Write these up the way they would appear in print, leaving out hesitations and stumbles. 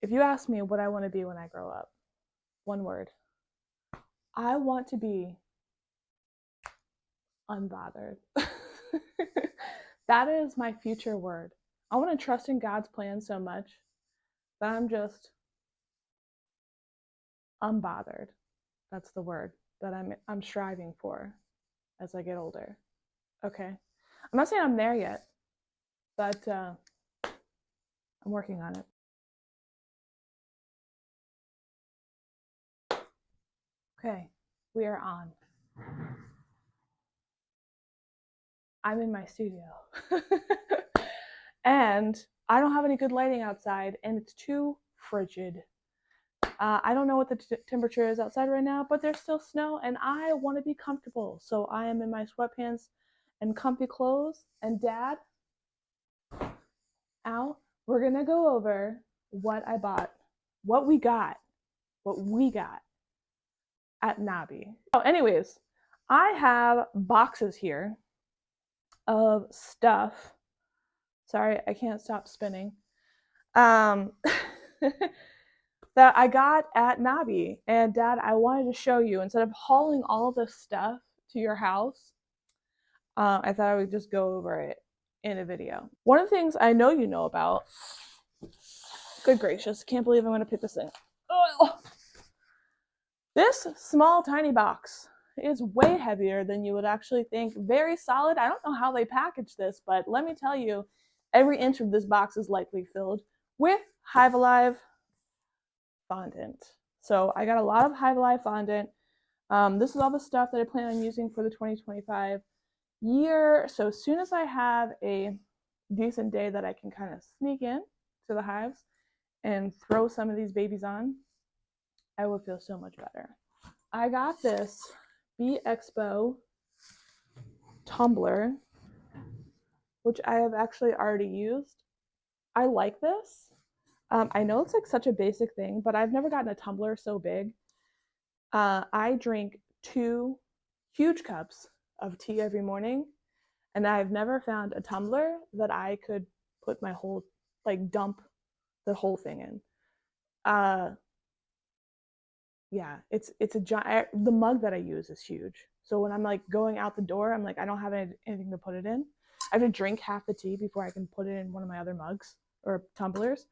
If you ask me what I want to be when I grow up, one word. I want to be unbothered. That is my future word. I want to trust in God's plan so much that I'm just unbothered. That's the word that I'm striving for as I get older. Okay. I'm not saying I'm there yet, but I'm working on it. Okay, we are on. I'm in my studio. And I don't have any good lighting outside, and it's too frigid. I don't know what the temperature is outside right now, but there's still snow, and I want to be comfortable. So I am in my sweatpants and comfy clothes. And Dad, Al, we're going to go over what I bought, what we got at NAHBE. Oh, anyways, I have boxes here of stuff. Sorry, I can't stop spinning. That I got at NAHBE. And Dad, I wanted to show you, instead of hauling all of this stuff to your house, I thought I would just go over it in a video. One of the things I know you know about, good gracious, can't believe I'm going to pick this thing. Oh. This small tiny box is way heavier than you would actually think. Very solid. I don't know how they packaged this, but let me tell you, every inch of this box is likely filled with Hive Alive fondant. So I got a lot of Hive Alive fondant. This is all the stuff that I plan on using for the 2025 year. So as soon as I have a decent day that I can kind of sneak in to the hives and throw some of these babies on, I will feel so much better. I got this Expo tumbler, which I have actually already used. I like this. I know it's like such a basic thing, but I've never gotten a tumbler so big. I drink 2 huge cups of tea every morning, and I've never found a tumbler that I could put my whole, like, dump the whole thing in. Yeah, it's a giant. The mug that I use is huge. So when I'm like going out the door, I'm like, I don't have anything to put it in. I have to drink half the tea before I can put it in one of my other mugs or tumblers.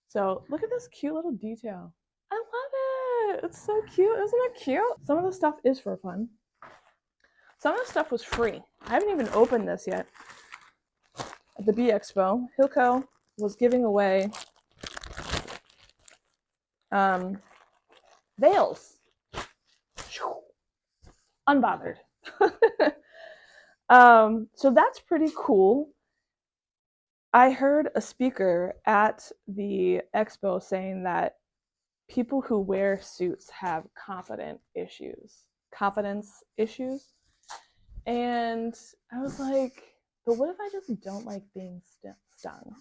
So look at this cute little detail. I love it. It's so cute. Isn't it cute? Some of the stuff is for fun. Some of the stuff was free. I haven't even opened this yet. At the Bee Expo, HillCo was giving away veils. Unbothered. So that's pretty cool. I heard a speaker at the expo saying that people who wear suits have confidence issues. And I was like, but what if I just don't like being stung?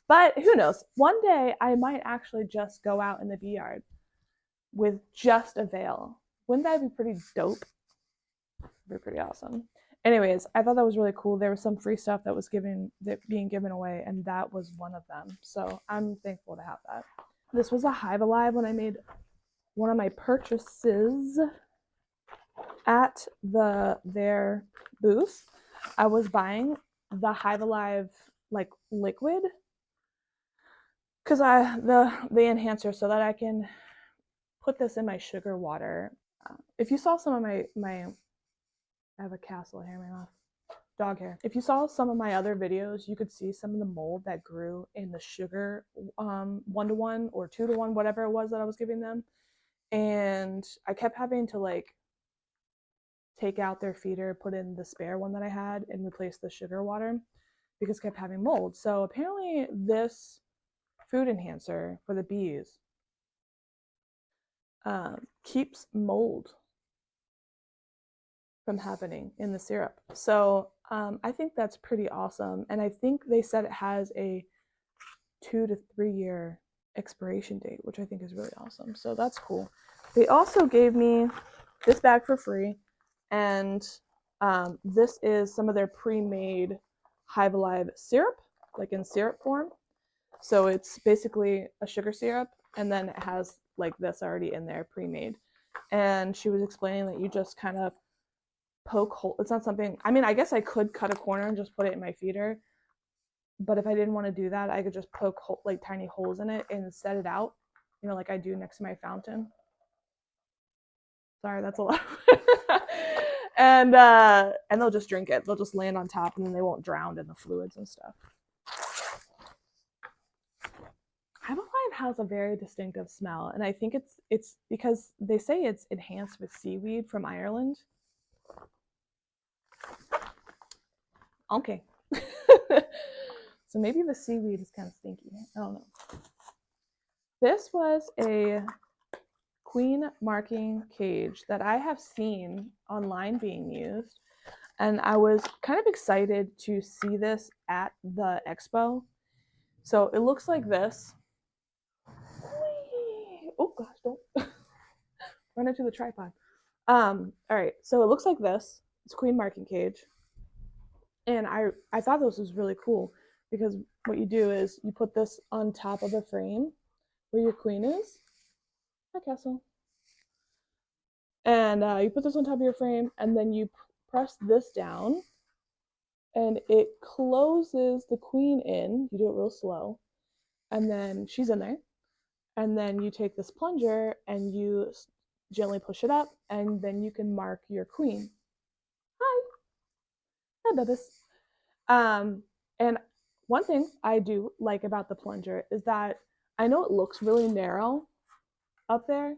But who knows? One day I might actually just go out in the bee yard with just a veil. Wouldn't that be pretty dope? Be pretty awesome. Anyways, I thought that was really cool. There was some free stuff that was being given away, and that was one of them. So I'm thankful to have that. This was a Hive Alive when I made one of my purchases at their booth. I was buying the Hive Alive like liquid because the enhancer, so that I can put this in my sugar water. If you saw some of my I have a castle hair in my mouth. Dog hair. If you saw some of my other videos, you could see some of the mold that grew in the sugar 1-to-1 or 2-to-1, whatever it was that I was giving them. And I kept having to like take out their feeder, put in the spare one that I had, and replace the sugar water because it kept having mold. So apparently this food enhancer for the bees keeps mold from happening in the syrup. So I think that's pretty awesome. And I think they said it has a 2 to 3 year expiration date, which I think is really awesome. So that's cool. They also gave me this bag for free. And this is some of their pre-made Hive Alive syrup, like in syrup form. So it's basically a sugar syrup, and then it has like this already in there pre-made. And she was explaining that you just kind of poke hole. It's not something, I mean, I guess I could cut a corner and just put it in my feeder, but if I didn't want to do that, I could just poke like tiny holes in it and set it out, you know, like I do next to my fountain. Sorry, that's a lot. And they'll just drink it. They'll just land on top, and then they won't drown in the fluids and stuff. Hive Alive has a very distinctive smell, and I think it's because they say it's enhanced with seaweed from Ireland. Okay. So maybe the seaweed is kind of stinky. I don't know. This was a queen marking cage that I have seen online being used, and I was kind of excited to see this at the expo. So it looks like this. Oh gosh, don't run into the tripod. All right, so it looks like this. It's a queen marking cage, and I thought this was really cool because what you do is you put this on top of a frame where your queen is. Hi, Castle. And you put this on top of your frame, and then you press this down, and it closes the queen in. You do it real slow, and then she's in there. And then you take this plunger and you gently push it up, and then you can mark your queen. Hi, Bubba's. And one thing I do like about the plunger is that I know it looks really narrow up there,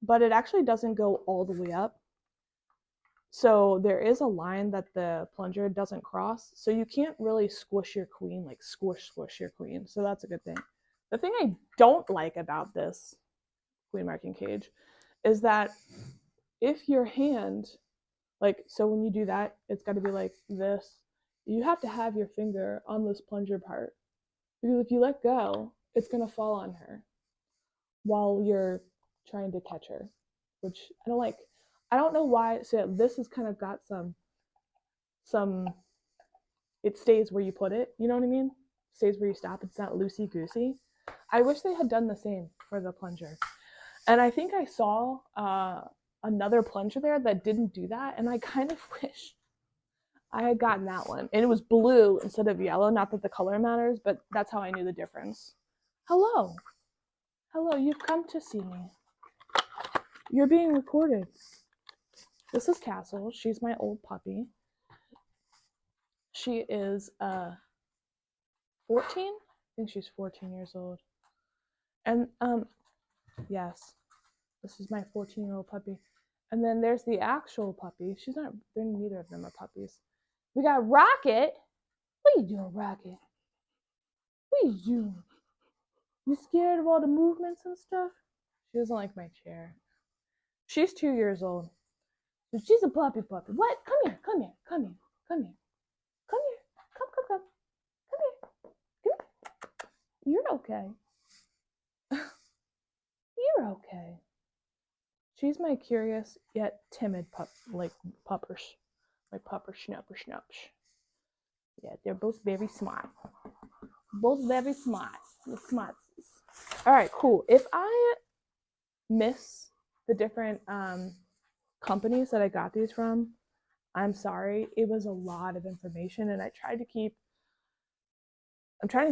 but it actually doesn't go all the way up. So there is a line that the plunger doesn't cross, so you can't really squish your queen, like squish your queen. So that's a good thing. The thing I don't like about this queen marking cage is that if your hand, like, so when you do that, it's got to be like this. You have to have your finger on this plunger part, because if you let go, it's going to fall on her while you're trying to catch her, which I don't like. I don't know why. So this has kind of got some, it stays where you put it. You know what I mean? It stays where you stop. It's not loosey-goosey. I wish they had done the same for the plunger. And I think I saw another plunger there that didn't do that, and I kind of wish I had gotten that one. And it was blue instead of yellow. Not that the color matters, but that's how I knew the difference. Hello. Hello, you've come to see me. You're being recorded. This is Castle. She's my old puppy. She is 14? I think she's 14 years old. And yes, this is my 14-year-old puppy. And then there's the actual puppy. She's not, neither of them are puppies. We got Rocket. What are you doing, Rocket? What are you doing? You scared of all the movements and stuff? She doesn't like my chair. She's 2 years old. So she's a puppy. What? Come here. Come here. Come here. Come here. Come here. Come. Come here. Come here. You're okay. You're okay. She's my curious yet timid puppers. My pupper schnupper. Yeah, they're both very smart. Both very smart. The smarts. All right, cool. If I miss the different companies that I got these from, I'm sorry. It was a lot of information, and I'm trying to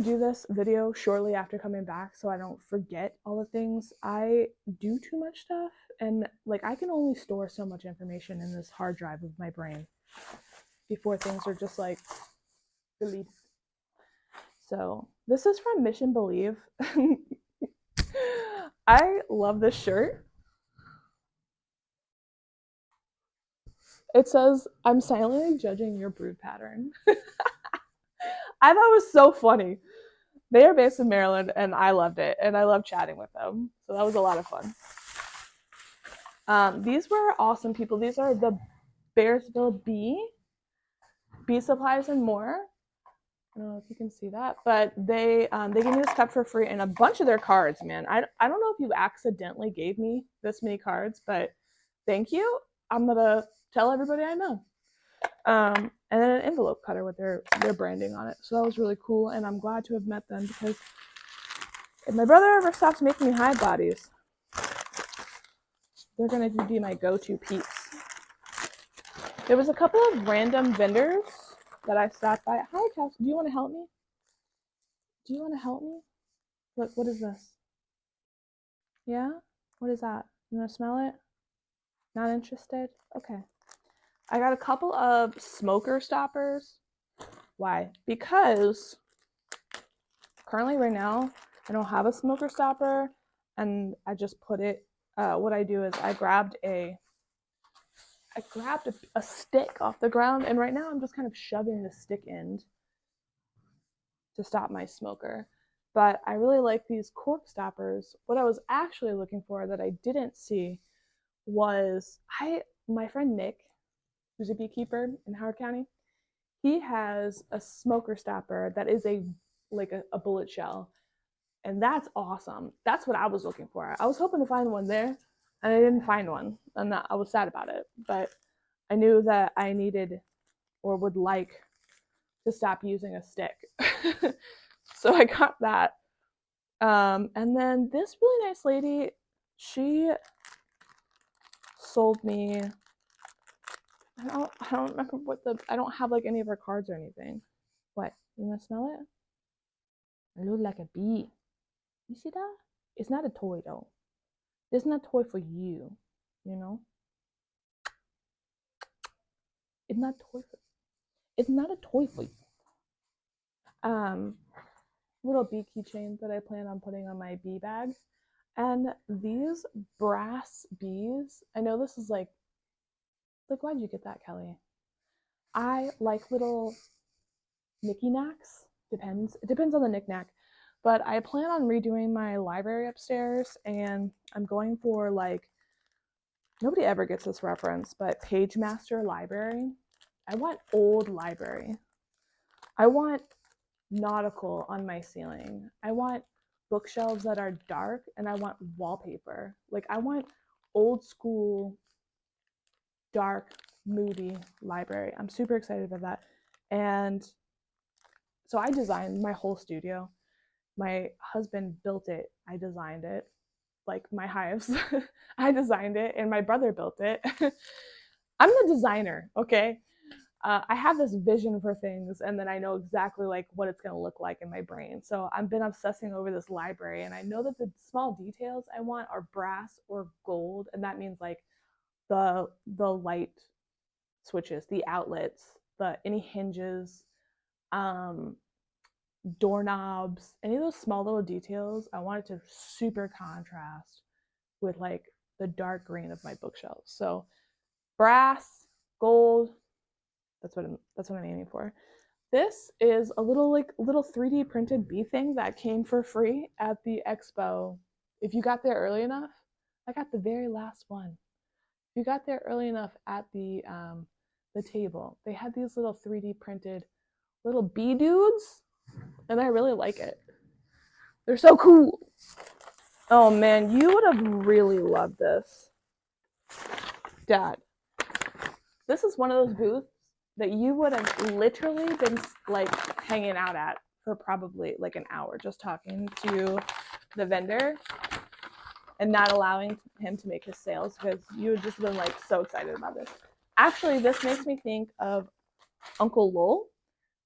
do this video shortly after coming back so I don't forget all the things. I do too much stuff, and like I can only store so much information in this hard drive of my brain before things are just like deleted. So this is from Mission Believe. I love this shirt. It says, "I'm silently judging your brood pattern." I thought it was so funny. They are based in Maryland, and I loved it, and I love chatting with them. So that was a lot of fun. These were awesome people. These are the Bearsville Bee Supplies and More. I don't know if you can see that, but they gave me this cup for free and a bunch of their cards, man. I don't know if you accidentally gave me this many cards, but thank you. I'm gonna tell everybody I know. And then an envelope cutter with their branding on it. So that was really cool, and I'm glad to have met them because if my brother ever stops making me hive bodies, they're gonna be my go-to peeps. There was a couple of random vendors that I stopped by. Hi, Kelsey. Do you want to help me? Do you want to help me? Look, what is this? Yeah? What is that? You want to smell it? Not interested? Okay. I got a couple of smoker stoppers. Why? Because currently right now, I don't have a smoker stopper, and I just put it, what I do is I grabbed a stick off the ground, and right now I'm just kind of shoving the stick end to stop my smoker. But I really like these cork stoppers. What I was actually looking for that I didn't see was my friend Nick, who's a beekeeper in Howard County, he has a smoker stopper that is a bullet shell, and that's awesome. That's what I was looking for. I was hoping to find one there, and I didn't find one, and I was sad about it. But I knew that I needed or would like to stop using a stick. So I got that. And then this really nice lady, she sold me, I don't remember I don't have like any of her cards or anything. What? You want to smell it? It looks like a bee. You see that? It's not a toy though. It's not a toy for you, you know? It's not a toy for you. It's not a toy for you. Little bee keychains that I plan on putting on my bee bag. And these brass bees, I know this is like why'd you get that, Kelly? I like little knicky-knacks. It depends on the knick-knack. But I plan on redoing my library upstairs, and I'm going for like, nobody ever gets this reference, but Page Master Library. I want old library. I want nautical on my ceiling. I want bookshelves that are dark, and I want wallpaper. Like, I want old school, dark, moody library. I'm super excited about that. And so I designed my whole studio. My husband built it. I designed it. Like my hives. I designed it, and my brother built it. I'm the designer, okay? I have this vision for things, and then I know exactly like what it's gonna look like in my brain. So I've been obsessing over this library, and I know that the small details I want are brass or gold, and that means like the light switches, the outlets, any hinges, doorknobs, any of those small little details. I want it to super contrast with like the dark green of my bookshelves. So brass, gold, that's what I'm aiming for. This is a little 3D printed bee thing that came for free at the Expo. If you got there early enough, I got the very last one. If you got there early enough at the table, they had these little 3D printed little bee dudes, and I really like it. They're so cool. Oh man, you would have really loved this, Dad. This is one of those booths that you would have literally been like hanging out at for probably like an hour, just talking to the vendor and not allowing him to make his sales, because you would just been like so excited about this. Actually, this makes me think of Uncle Lowell.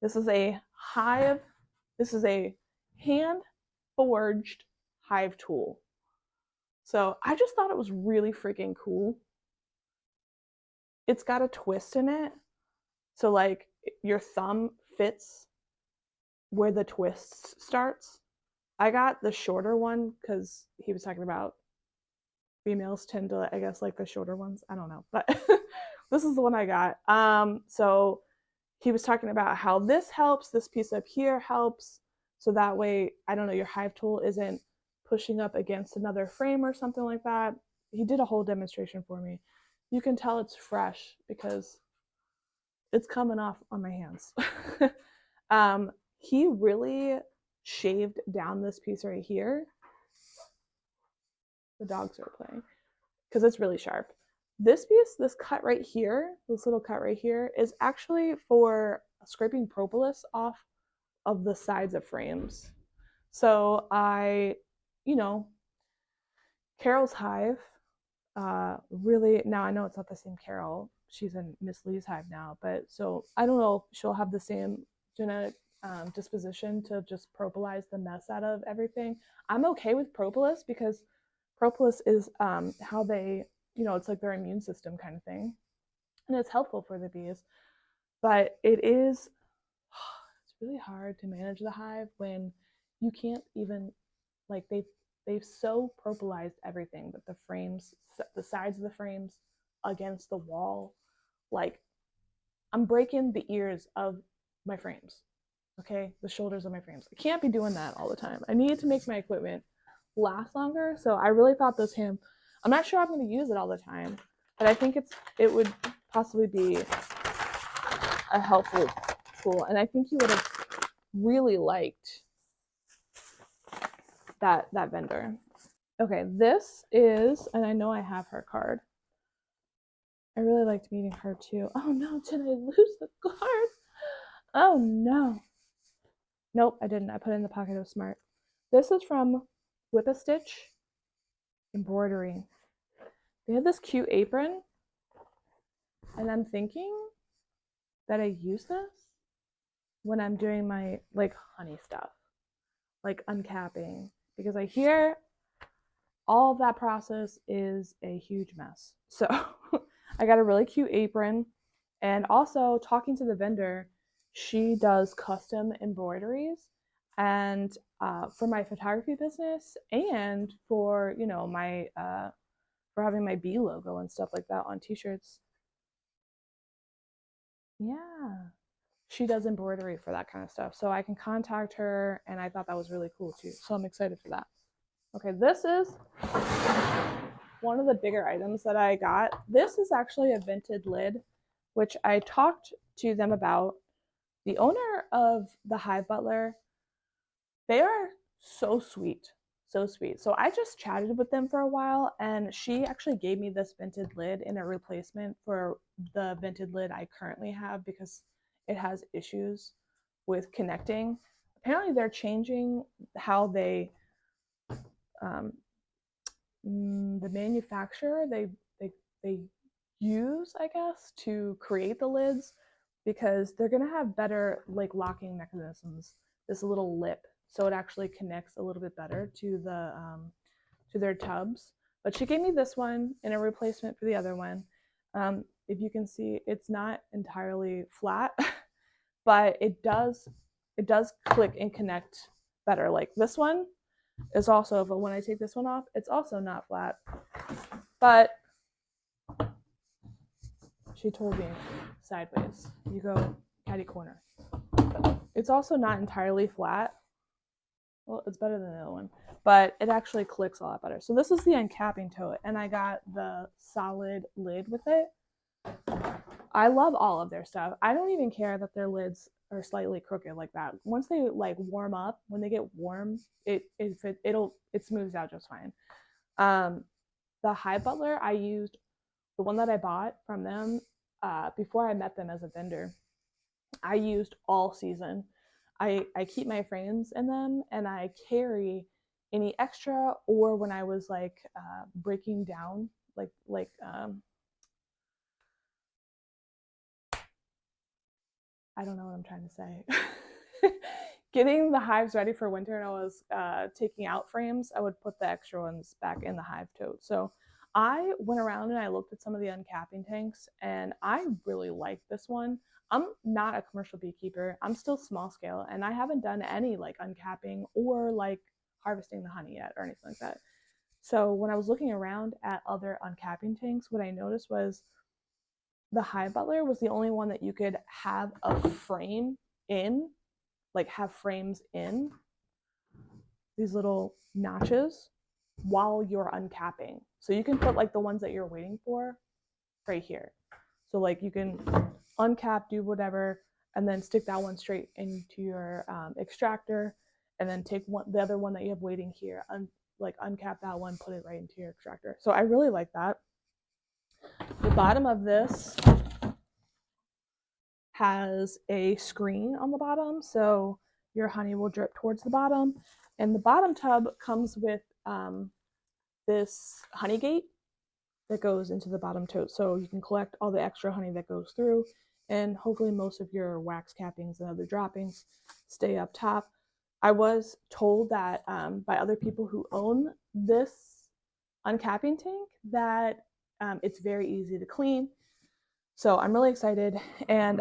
This is a hive. This is a hand forged hive tool. So I just thought it was really freaking cool. It's got a twist in it. So like your thumb fits where the twist starts. I got the shorter one because he was talking about females tend to, I guess, like the shorter ones. I don't know, but this is the one I got. So he was talking about how this helps, this piece up here helps. So that way, I don't know, your hive tool isn't pushing up against another frame or something like that. He did a whole demonstration for me. You can tell it's fresh because it's coming off on my hands. He really shaved down this piece right here. The dogs are playing because it's really sharp. This piece, this cut right here, this little cut right here, is actually for scraping propolis off of the sides of frames. So I you know, Carol's hive, really, now I know it's not the same Carol. She's in Miss Lee's hive now, but so I don't know if she'll have the same genetic disposition to just propolis the mess out of everything. I'm okay with propolis because propolis is how they, you know, it's like their immune system kind of thing, and it's helpful for the bees. But it is, it's really hard to manage the hive when you can't even, like, they've so propolized everything, but the frames, the sides of the frames against the wall, like, I'm breaking the ears of my frames, okay, the shoulders of my frames. I can't be doing that all the time. I need to make my equipment last longer. So I really thought this ham, I'm not sure I'm going to use it all the time, but I think it would possibly be a helpful tool, and I think you would have really liked that vendor. Okay, this is, and I know I have her card. I really liked meeting her too. Oh no, did I lose the card? Oh no. Nope, I didn't. I put it in the pocket. It was smart. This is from Whip-a-Stitch Embroidery. They have this cute apron, and I'm thinking that I use this when I'm doing my, like, honey stuff, like uncapping, because I hear all of that process is a huge mess. So I got a really cute apron, and also talking to the vendor, she does custom embroideries, and for my photography business, and for, you know, my for having my bee logo and stuff like that on t-shirts. Yeah, she does embroidery for that kind of stuff, so I can contact her, and I thought that was really cool too, so I'm excited for that. Okay, this is one of the bigger items that I got. This is actually a vented lid, which I talked to them about. The owner of the Hive Butler, they are so sweet, so sweet. So I just chatted with them for a while, and she actually gave me this vented lid in a replacement for the vented lid I currently have because it has issues with connecting. Apparently they're changing how they the manufacturer they use, I guess, to create the lids, because they're gonna have better, like, locking mechanisms. This little lip, so it actually connects a little bit better to their tubs. But she gave me this one in a replacement for the other one. If you can see, it's not entirely flat, but it does click and connect better. Like this one is also, but when I take this one off, it's also not flat. But she told me sideways, you go catty corner. It's also not entirely flat. Well, it's better than the other one, but it actually clicks a lot better. So this is the uncapping to it, and I got the solid lid with it. I love all of their stuff. I don't even care that their lids are slightly crooked like that. Once they, like, warm up, when they get warm, it smooths out just fine. The Hive Butler, I used the one that I bought from them before I met them as a vendor. I used all season. I keep my frames in them, and I carry any extra, or when I was like breaking down, I don't know what I'm trying to say. Getting the hives ready for winter, and I was taking out frames, I would put the extra ones back in the hive tote. So I went around and I looked at some of the uncapping tanks, and I really like this one. I'm not a commercial beekeeper. I'm still small scale, and I haven't done any, like, uncapping or, like, harvesting the honey yet or anything like that. So when I was looking around at other uncapping tanks, what I noticed was the Hive Butler was the only one that you could have a frame in, like have frames in these little notches while you're uncapping. So you can put, like, the ones that you're waiting for right here. So, like, you can uncap, do whatever, and then stick that one straight into your extractor, and then take the other one that you have waiting here, uncap that one, put it right into your extractor. So I really like that. The bottom of this has a screen on the bottom, so your honey will drip towards the bottom. And the bottom tub comes with this honey gate that goes into the bottom tote, so you can collect all the extra honey that goes through, and hopefully most of your wax cappings and other droppings stay up top. I was told that by other people who own this uncapping tank that it's very easy to clean. So I'm really excited. And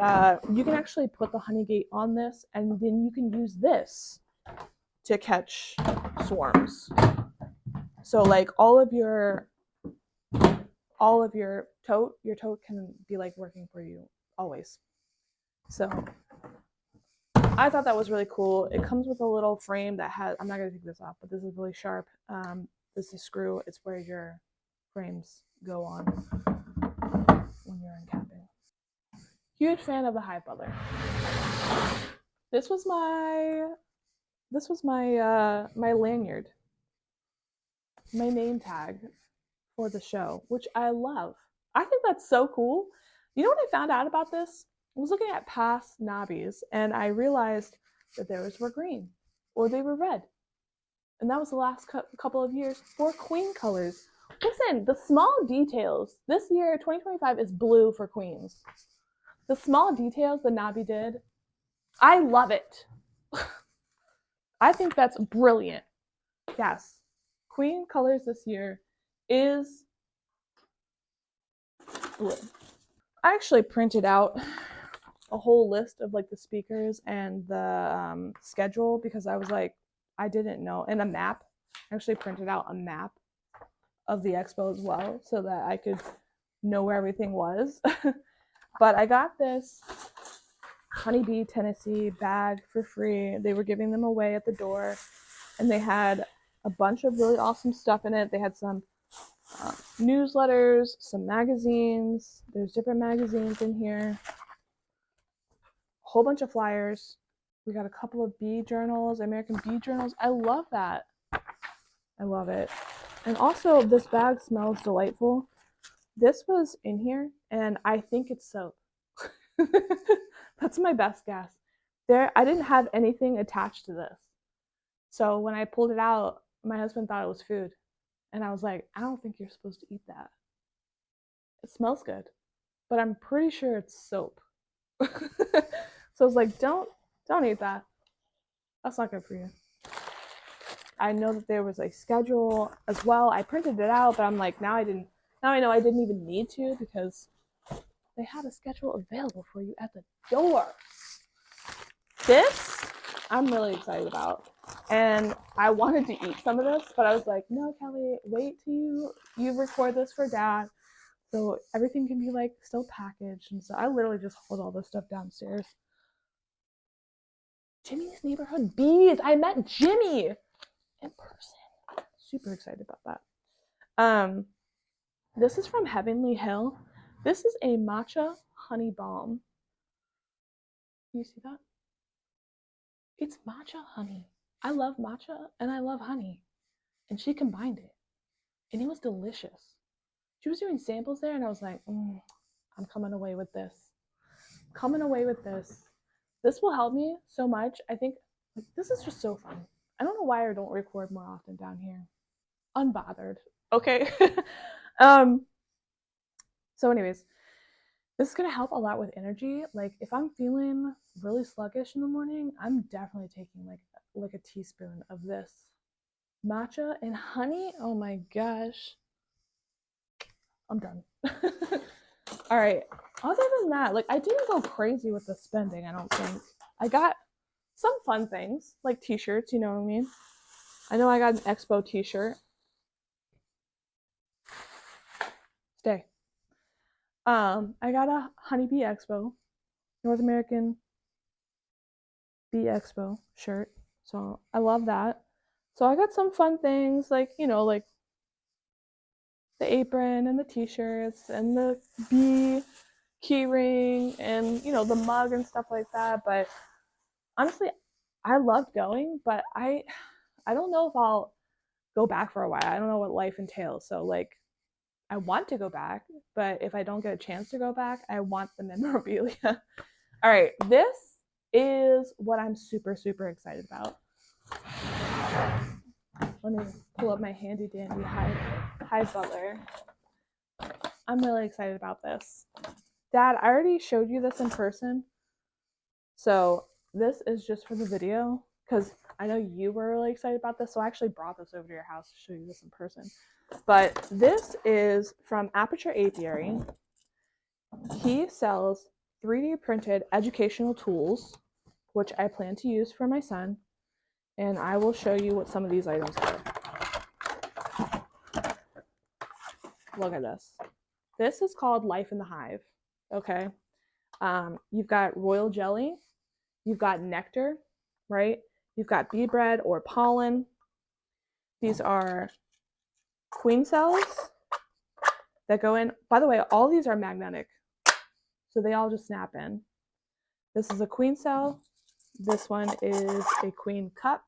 you can actually put the honey gate on this, and then you can use this to catch swarms. So like all of your tote can be like working for you always. So I thought that was really cool. It comes with a little frame that has, I'm not going to take this off, but this is really sharp. This is screw. It's where your frames go on when you're uncapping. Huge fan of the Hive Butler. This was my my lanyard, my name tag for the show, which I love. I think that's so cool. You know what I found out about this? I was looking at past NAHBEs and I realized that theirs were green or they were red. And that was the last couple of years for queen colors. Listen, the small details. This year, 2025, is blue for queens. The small details that NAHBE did, I love it. I think that's brilliant. Yes, queen colors this year is blue. I actually printed out a whole list of like the speakers and the schedule because I was like, I didn't know, and a map. I actually printed out a map of the expo as well so that I could know where everything was. But I got this Honeybee Tennessee bag for free. They were giving them away at the door, and they had a bunch of really awesome stuff in it. They had some newsletters, some magazines. There's different magazines in here. A whole bunch of flyers. We got a couple of bee journals, American bee journals. I love that. I love it. And also, this bag smells delightful. This was in here, and I think it's soap. That's my best guess. I didn't have anything attached to this. So when I pulled it out, my husband thought it was food. And I was like, I don't think you're supposed to eat that. It smells good, but I'm pretty sure it's soap. So I was like, don't eat that. That's not good for you. I know that there was a schedule as well. I printed it out, but I'm like, now I know I didn't even need to because they had a schedule available for you at the door. This I'm really excited about. And I wanted to eat some of this, but I was like, no, Kelly, wait till you record this for Dad. So everything can be like still packaged. And so I literally just hold all this stuff downstairs. Jimmy's Neighborhood Bees. I met Jimmy in person. Super excited about that. This is from Heavenly Hill. This is a matcha honey balm. Can you see that? It's matcha honey. I love matcha and I love honey. And she combined it. And it was delicious. She was doing samples there and I was like, I'm coming away with this. Coming away with this. This will help me so much. I think like, this is just so fun. I don't know why I don't record more often down here. Unbothered. Okay. So anyways, this is going to help a lot with energy. Like if I'm feeling really sluggish in the morning, I'm definitely taking like a teaspoon of this matcha and honey. Oh my gosh. I'm done. All right. Other than that, like I didn't go crazy with the spending, I don't think. I got some fun things, like t-shirts, you know what I mean? I know I got an Expo t-shirt. Stay. I got a Honeybee Expo, North American Bee Expo shirt. So I love that. So I got some fun things like, you know, like the apron and the t-shirts and the bee key ring and, you know, the mug and stuff like that. But honestly, I loved going, but I don't know if I'll go back for a while. I don't know what life entails. So like I want to go back, but if I don't get a chance to go back, I want the memorabilia. All right, this is what I'm super, super excited about. Let me pull up my handy dandy Hive Butler. I'm really excited about this. Dad, I already showed you this in person. So this is just for the video because I know you were really excited about this. So I actually brought this over to your house to show you this in person. But this is from Aperture Apiary. He sells 3D printed educational tools, which I plan to use for my son. And I will show you what some of these items are. Look at this. This is called Life in the Hive. Okay. You've got royal jelly. You've got nectar, right? You've got bee bread or pollen. These are queen cells that go in. By the way, all these are magnetic. So they all just snap in. This is a queen cell. This one is a queen cup.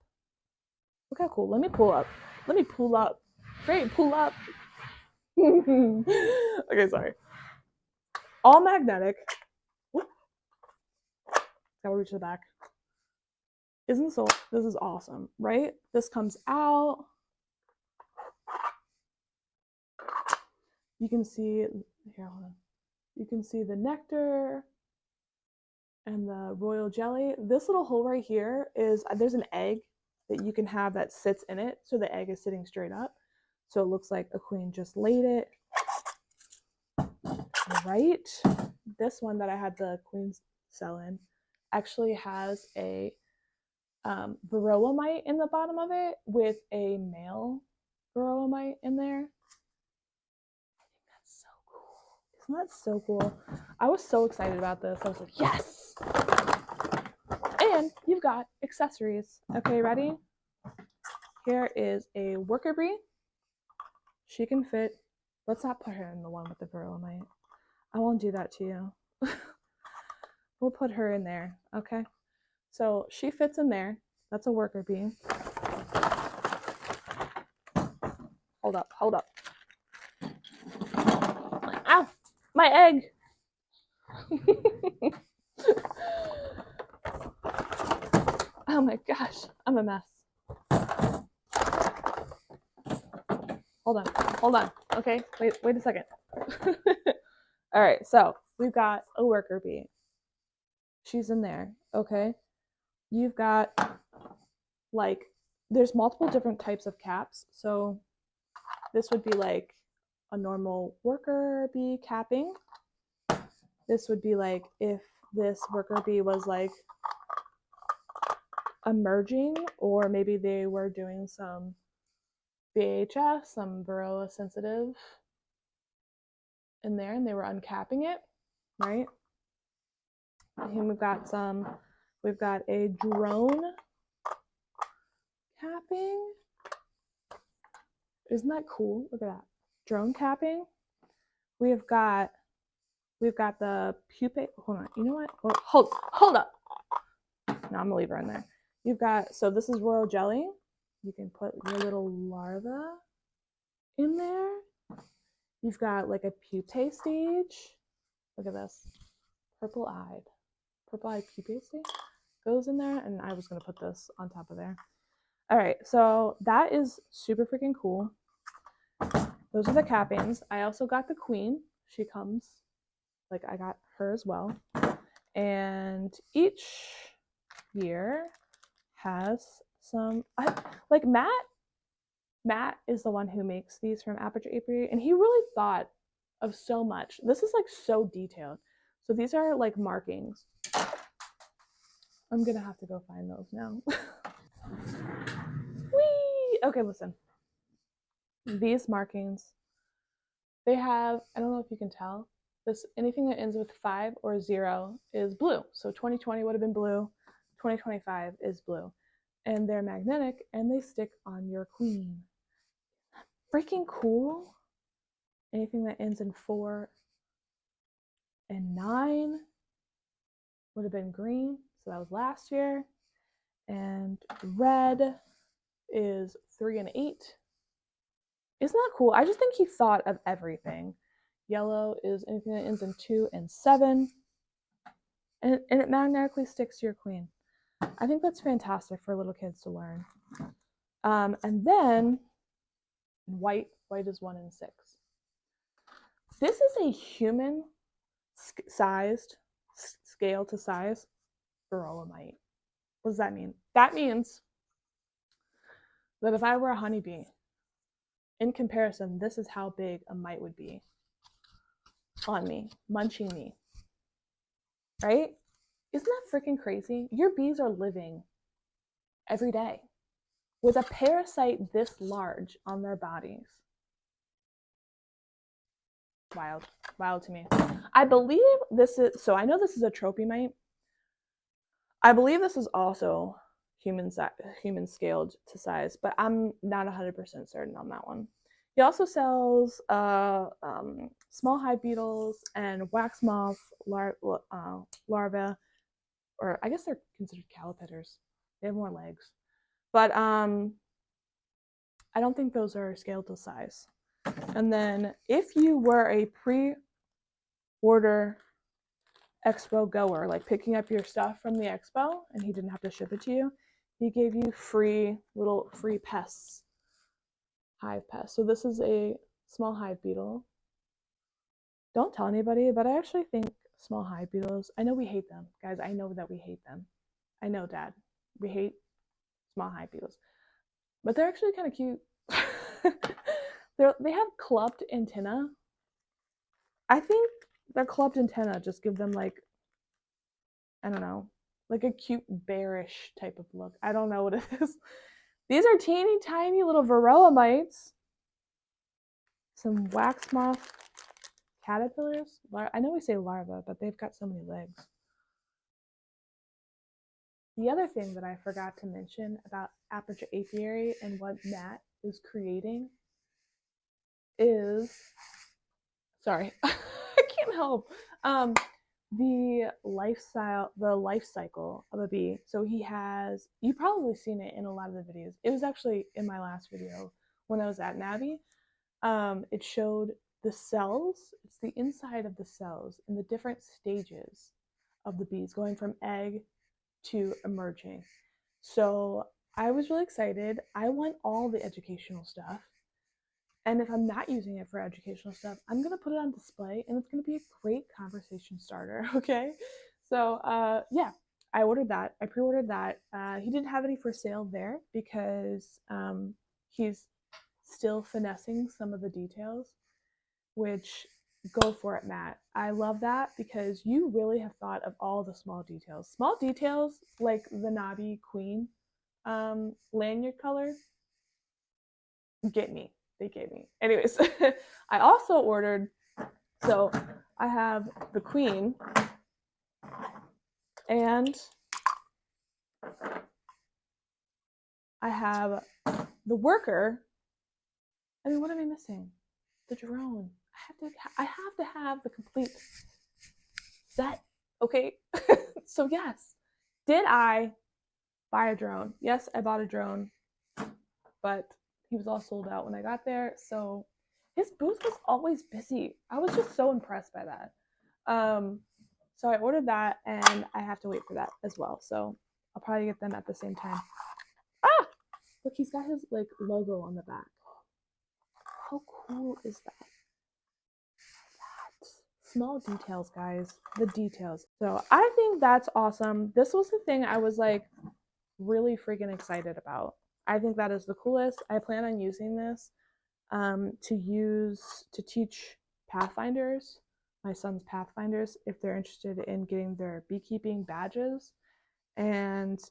Look how cool. Let me pull up. Great, pull up. Okay, sorry. All magnetic. Gotta reach to the back. Isn't this so? This is awesome, right? This comes out. You can see here. Hold on. You can see the nectar and the royal jelly. This little hole right here is there's an egg that you can have that sits in it, so the egg is sitting straight up, so it looks like a queen just laid it. Right. This one that I had the queen cell in actually has a varroa mite in the bottom of it with a male varroa mite in there. I think that's so cool. Isn't that so cool? I was so excited about this. I was like, yes! And you've got accessories. Okay, ready? Here is a worker bee. She can fit. Let's not put her in the one with the varroa mite. I won't do that to you. We'll put her in there, okay? So she fits in there. That's a worker bee. Hold up, hold up. Ow, my egg. Oh my gosh, I'm a mess. Hold on. Okay, wait a second. All right, so we've got a worker bee. She's in there, okay? You've got, like, there's multiple different types of caps. So this would be like a normal worker bee capping. This would be like if this worker bee was like emerging, or maybe they were doing some VHS, some varroa sensitive in there, and they were uncapping it, right? And we've got a drone capping. Isn't that cool? Look at that. Drone capping. We've got the pupae. Hold on. You know what? Hold up. No, I'm gonna leave her in there. You've got, so this is royal jelly. You can put your little larva in there. You've got like a pupae stage. Look at this. Purple-eyed pupae stage goes in there, and I was gonna put this on top of there. All right, so that is super freaking cool. Those are the cappings. I also got the queen. She comes, like, I got her as well. And each year has some, like Matt is the one who makes these from Aperture Apiary, and he really thought of so much. This is like so detailed. So these are like markings. I'm gonna have to go find those now. Whee! Okay, listen. These markings, they have, I don't know if you can tell, this, anything that ends with 5 or 0 is blue. So 2020 would have been blue, 2025 is blue. And they're magnetic and they stick on your queen. Freaking cool. Anything that ends in 4 and 9 would have been green. So that was last year. And red is 3 and 8. Isn't that cool? I just think he thought of everything. Yellow is anything that ends in 2 and 7. And it magnetically sticks to your queen. I think that's fantastic for little kids to learn. And then white is 1 in 6. This is a human sized scale to size varroa mite. What does that mean? That means that if I were a honeybee, in comparison, this is how big a mite would be on me, munching me. Right? Isn't that freaking crazy? Your bees are living every day with a parasite this large on their bodies. Wild to me. I believe this is, so I know this is a trophy mite. I believe this is also human scaled to size, but I'm not 100% certain on that one. He also sells small hive beetles and wax moth larvae, or I guess they're considered caterpillars. They have more legs, but I don't think those are scaled to size. And then if you were a pre-order Expo goer, like picking up your stuff from the Expo, and he didn't have to ship it to you, he gave you free pests, hive pests. So this is a small hive beetle. Don't tell anybody, but I actually think small hive beetles, I know we hate them, guys. I know that we hate them. I know, Dad, we hate small hive beetles, but they're actually kind of cute. They have clubbed antennae. I think their clubbed antennae just give them like, I don't know, like a cute bearish type of look. I don't know what it is. These are teeny tiny little varroa mites. Some wax moth caterpillars. I know we say larva, but they've got so many legs. The other thing that I forgot to mention about Aperture Apiary and what Matt is creating is, sorry, I can't help, the life cycle of a bee. So he has, you've probably seen it in a lot of the videos. It was actually in my last video when I was at NAHBE. It showed the cells. It's the inside of the cells and the different stages of the bees going from egg to emerging. So I was really excited. I want all the educational stuff. And if I'm not using it for educational stuff, I'm going to put it on display and it's going to be a great conversation starter. Okay. So, yeah, I ordered that. I pre-ordered that. He didn't have any for sale there because he's still finessing some of the details, which go for it, Matt. I love that because you really have thought of all the small details. Small details like the NAHBE Queen lanyard color get me. They gave me. Anyways, I also ordered, so I have the Queen and I have the worker. I mean, what am I missing? The drone. I have to have the complete set. Okay. So yes, did I buy a drone? Yes, I bought a drone, but he was all sold out when I got there. So his booth was always busy. I was just so impressed by that. So I ordered that and I have to wait for that as well. So I'll probably get them at the same time. Ah, look, he's got his like logo on the back. How cool is that? Small details, guys. The details. So I think that's awesome. This was the thing I was like really freaking excited about. I think that is the coolest. I plan on using this to teach Pathfinders, my son's Pathfinders, if they're interested in getting their beekeeping badges. And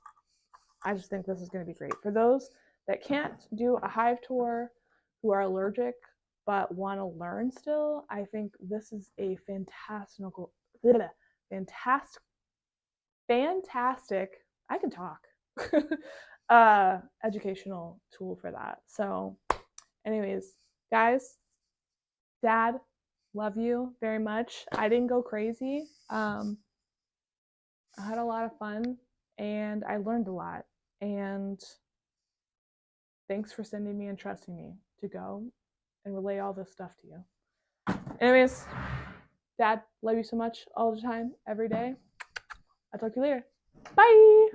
I just think this is going to be great. For those that can't do a hive tour, who are allergic, but want to learn still, I think this is a fantastic, I can talk, educational tool for that. So anyways, guys, Dad, love you very much. I didn't go crazy. I had a lot of fun and I learned a lot. And thanks for sending me and trusting me to go and relay all this stuff to you. Anyways, Dad, love you so much all the time, every day. I'll talk to you later. Bye.